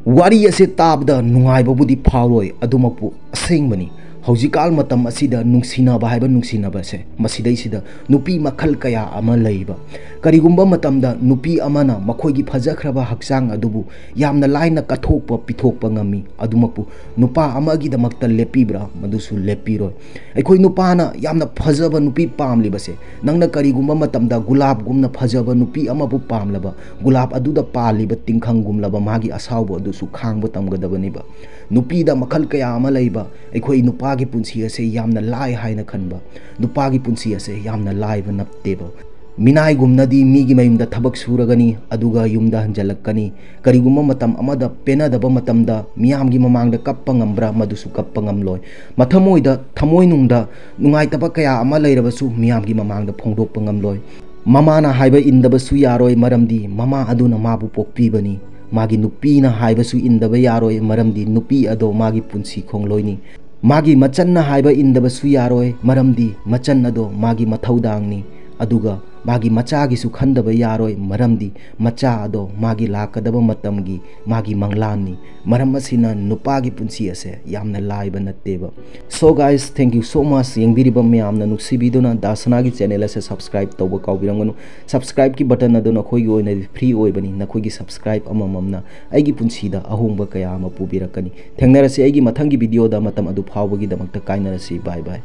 Wari ase tabda nungaibabudi phawloi adumapu asengmani hौजिकाल मतम असिदा नुंगसिनाबा हाइबा नुंगसिनाबा से मसिदैसिदा नुपी मखल कया अमा लैबा करिगुंबा मतमदा नुपी अमाना मखोइगी फजखरबा हक्चांग अदुबु यामना लाइना कथोकपा पिथोकपा ngami अदुमकु नुपा अमागी दमक्ता लेपिब्रा मदुसु लेपिरोय अखोइ नुपाना यामना फजबा नुपी पामलिबसे नंगना करिगुंबा मतमदा गुलाब गुमना फजबा नुपी अमाबु पामलबा गुलाब अदुदा पालिबा तिंखंग गुमलबा मागी असावबो अदुसु खांगबो तमगदबनिबा नुपीदा मखल कया अमा लैबा अखोइ नुपा की पुंसी असे यामना लाय हाइना खनबा नुपा की पुंसी असे यामना लायबा नप्तेबा मिनाय गुमनदी मीगी मयुमदा थबक सुरगनी अदुगा युमदा हंजलक्कनी करिगुम्बा मतम अमदा पेनादबा मतमदा मियामगी ममांगदा कप्पा ngambra मदुसु कप्पा ngamloi मथमोइदा थमोइ नुंगदा नुंगाइतबा कया अमा लैरबसु मियामगी ममांगदा फोंदोकपा ngamloi ममाना हाइबा इंदबसु यारोय मरमदी ममा अदुना माबु पोक्पीबनी मागी नुपीना हाइबसु इंदबा यारोय मरमदी नुपी अदो मागी पुंसी खोंगलोइनी मागी मचन्ना हाइबा इंदबसु यारोय मरमदी मचन अदो मागी मथौदांगनी अदुगा मागी मचागिसु खंदबा यारोय मरमदी मचा अदो मागी लाकदबा मतमगी मागी मंगलानी मरम असिना नुपागी पुंसी असे यामना लाइबा नत्तेबा so guys thank you so much यंगबिरिबा मयामना नुक्सिबिदुना दासनागी चैनल असे सब्सक्राइब तौबा काउबिरंगनु सब्सक्राइब की बटन अदो नखोइगी ओइना फ्री ओइबनी नखोइगी सब्सक्राइब अमममना आइगी पुंसीदा अहोंबा कया अमा पुबिरकनी थेंगनरसे आइगी मथंगी वीडियो दा मतम अदु फावबगी दमक्ता काइनरसी बाय बाय।